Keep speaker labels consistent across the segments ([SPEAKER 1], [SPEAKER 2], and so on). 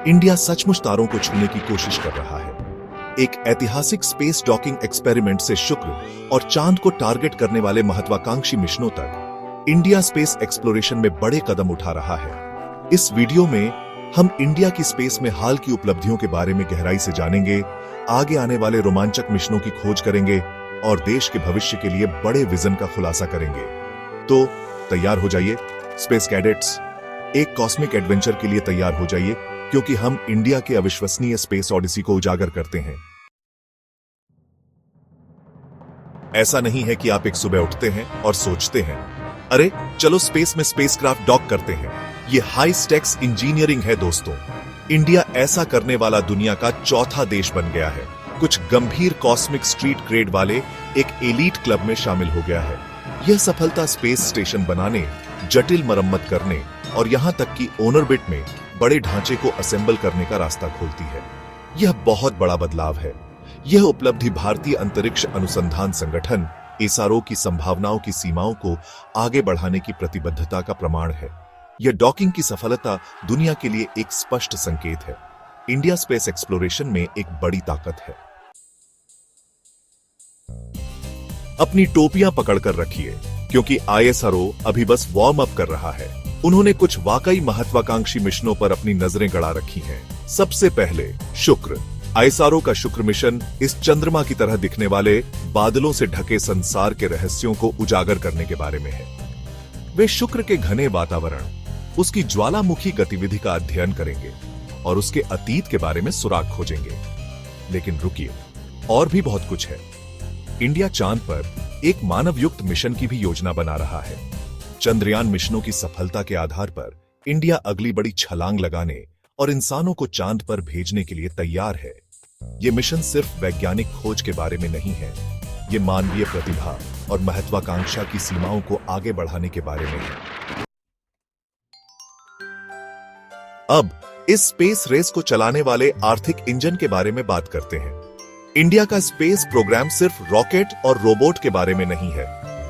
[SPEAKER 1] India सचमुच तारों को छूने की कोशिश कर रहा है। एक ऐतिहासिक स्पेस डॉकिंग एक्सपेरिमेंट से शुक्र और चांद को टारगेट करने वाले महत्वाकांक्षी मिशनों तक इंडिया स्पेस एक्सप्लोरेशन में बड़े कदम उठा रहा है। इस वीडियो में हम इंडिया की स्पेस में हाल की उपलब्धियों के बारे में गहराई से जानेंगे, आगे आने वाले रोमांचक मिशनों की खोज करेंगे और देश के भविष्य के लिए बड़े विजन का खुलासा करेंगे। तो तैयार हो जाइए स्पेस कैडेट्स, एक कॉस्मिक एडवेंचर के लिए तैयार हो जाइए, क्योंकि हम इंडिया के अविश्वसनीय स्पेस ऑडिसी को उजागर करते हैं। ऐसा नहीं है कि आप एक सुबह उठते हैं और सोचते हैं, अरे चलो स्पेस में स्पेसक्राफ्ट डॉक करते हैं। ये हाई स्टेक्स इंजीनियरिंग है दोस्तों। इंडिया ऐसा करने वाला दुनिया का चौथा देश बन गया है। कुछ गंभीर कॉस्मिक स्ट्रीट ग्रेड वाले एक एलीट क्लब में शामिल हो गया है। यह सफलता स्पेस स्टेशन बनाने, जटिल मरम्मत करने और यहां तक कि ऑर्बिट में बड़े ढांचे को असेंबल करने का रास्ता खोलती है। यह बहुत बड़ा बदलाव है। यह उपलब्धि भारतीय अंतरिक्ष अनुसंधान संगठन ISRO की संभावनाओं की सीमाओं को आगे बढ़ाने की प्रतिबद्धता का प्रमाण है। यह डॉकिंग की सफलता दुनिया के लिए एक स्पष्ट संकेत है। इंडिया स्पेस एक्सप्लोरेशन में एक बड़ी ताकत है। अपनी टोपियां पकड़कर रखिए, क्योंकि ISRO अभी बस वार्म अप कर रहा है। उन्होंने कुछ वाकई महत्वाकांक्षी मिशनों पर अपनी नजरें गड़ा रखी हैं। सबसे पहले शुक्र। ISRO का शुक्र मिशन इस चंद्रमा की तरह दिखने वाले बादलों से ढके संसार के रहस्यों को उजागर करने के बारे में है। वे शुक्र के घने वातावरण, उसकी ज्वालामुखी गतिविधि का अध्ययन करेंगे और उसके अतीत के बारे में सुराग खोजेंगे। लेकिन रुकिए, और भी बहुत कुछ है। इंडिया चांद पर एक मानवयुक्त मिशन की भी योजना बना रहा है। चंद्रयान मिशनों की सफलता के आधार पर इंडिया अगली बड़ी छलांग लगाने और इंसानों को चांद पर भेजने के लिए तैयार है। यह मिशन सिर्फ वैज्ञानिक खोज के बारे में नहीं है, यह मानवीय प्रतिभा और महत्वाकांक्षा की सीमाओं को आगे बढ़ाने के बारे में है। अब इस स्पेस रेस को चलाने वाले आर्थिक इंजन के बारे में बात करते हैं। इंडिया का स्पेस प्रोग्राम सिर्फ रॉकेट और रोबोट के बारे में नहीं है।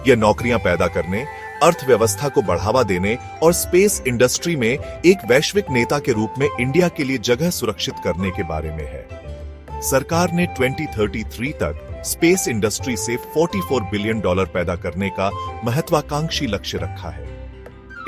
[SPEAKER 1] यह नौकरियां पैदा करने, अर्थव्यवस्था को बढ़ावा देने और स्पेस इंडस्ट्री में एक वैश्विक नेता के रूप में इंडिया के लिए जगह सुरक्षित करने के बारे में है। सरकार ने 2033 तक स्पेस इंडस्ट्री से $44 बिलियन पैदा करने का महत्वाकांक्षी लक्ष्य रखा है।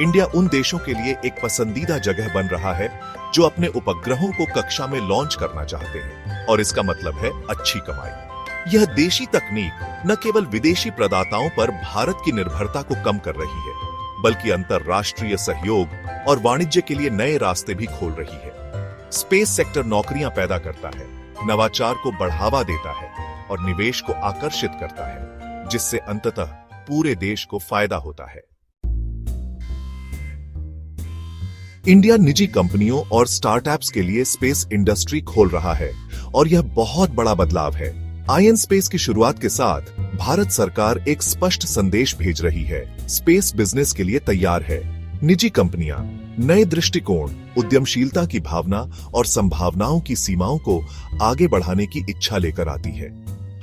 [SPEAKER 1] इंडिया उन देशों के लिए एक पसंदीदा जगह बन रहा है जो अपने उपग्रहों को कक्षा में लॉन्च करना चाहते हैं, और इसका मतलब है अच्छी कमाई। यह देशी तकनीक न केवल विदेशी प्रदाताओं पर भारत की निर्भरता को कम कर रही है, बल्कि अंतरराष्ट्रीय सहयोग और वाणिज्य के लिए नए रास्ते भी खोल रही है। स्पेस सेक्टर नौकरियां पैदा करता है, नवाचार को बढ़ावा देता है और निवेश को आकर्षित करता है, जिससे अंततः पूरे देश को फायदा होता है। इंडिया निजी कंपनियों और स्टार्टअप्स के लिए स्पेस इंडस्ट्री खोल रहा है, और यह बहुत बड़ा बदलाव है। आयन स्पेस की शुरुआत के साथ भारत सरकार एक स्पष्ट संदेश भेज रही है। स्पेस बिजनेस के लिए तैयार है। निजी कंपनियां नए दृष्टिकोण, उद्यमशीलता की भावना और संभावनाओं की सीमाओं को आगे बढ़ाने की इच्छा लेकर आती है।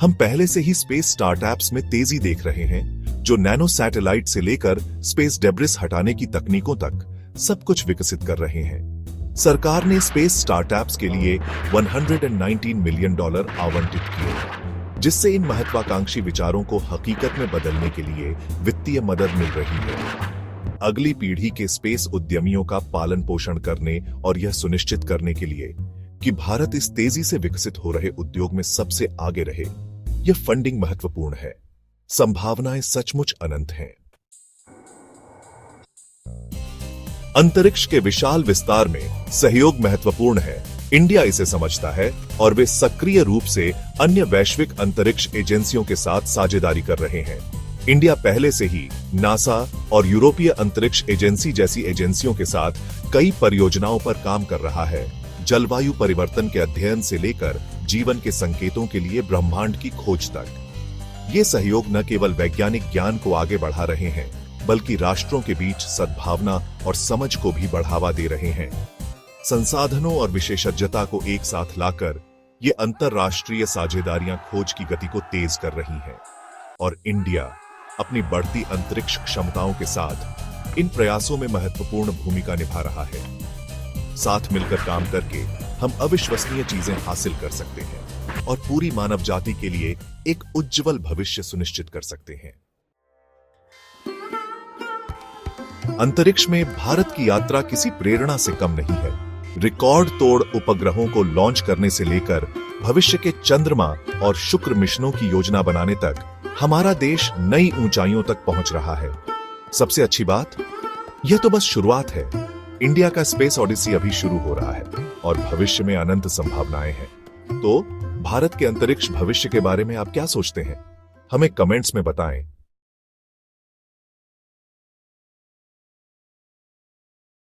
[SPEAKER 1] हम पहले से ही स्पेस स्टार्टअप्स में तेजी देख रहे हैं, जो नैनो सैटेलाइट से लेकर स्पेस डेब्रिस हटाने की तकनीकों तक सब कुछ विकसित कर रहे हैं। सरकार ने स्पेस स्टार्टअप्स के लिए $119 मिलियन आवंटित किए, जिससे इन महत्वाकांक्षी विचारों को हकीकत में बदलने के लिए वित्तीय मदद मिल रही है। अगली पीढ़ी के स्पेस उद्यमियों का पालन पोषण करने और यह सुनिश्चित करने के लिए कि भारत इस तेजी से विकसित हो रहे उद्योग में सबसे आगे रहे, यह फंडिंग महत्वपूर्ण है। संभावनाएं सचमुच अनंत हैं। अंतरिक्ष के विशाल विस्तार में सहयोग महत्वपूर्ण है। इंडिया इसे समझता है और वे सक्रिय रूप से अन्य वैश्विक अंतरिक्ष एजेंसियों के साथ साझेदारी कर रहे हैं। इंडिया पहले से ही नासा और यूरोपीय अंतरिक्ष एजेंसी जैसी एजेंसियों के साथ कई परियोजनाओं पर काम कर रहा है। जलवायु परिवर्तन के अध्ययन से लेकर जीवन के संकेतों के लिए ब्रह्मांड की खोज तक। ये सहयोग न केवल वैज्ञानिक ज्ञान को आगे बढ़ा रहे हैं, बल्कि राष्ट्रों के बीच सद्भावना और समझ को भी बढ़ावा दे रहे हैं। संसाधनों और विशेषज्ञता को एक साथ लाकर ये अंतरराष्ट्रीय साझेदारियां खोज की गति को तेज कर रही हैं, और इंडिया अपनी बढ़ती अंतरिक्ष क्षमताओं के साथ इन प्रयासों में महत्वपूर्ण भूमिका निभा रहा है। साथ मिलकर काम करके हम अविश्वसनीय चीजें हासिल कर सकते हैं और पूरी मानव जाति के लिए एक उज्जवल भविष्य सुनिश्चित कर सकते हैं। अंतरिक्ष में भारत की यात्रा किसी प्रेरणा से कम नहीं है। रिकॉर्ड तोड़ उपग्रहों को लॉन्च करने से लेकर भविष्य के चंद्रमा और शुक्र मिशनों की योजना बनाने तक हमारा देश नई ऊंचाइयों तक पहुंच रहा है। सबसे अच्छी बात, यह तो बस शुरुआत है। इंडिया का स्पेस ओडिसी अभी शुरू हो रहा है और भविष्य में अनंत संभावनाएं हैं। तो भारत के अंतरिक्ष भविष्य के बारे में आप क्या सोचते हैं? हमें कमेंट्स में बताएं।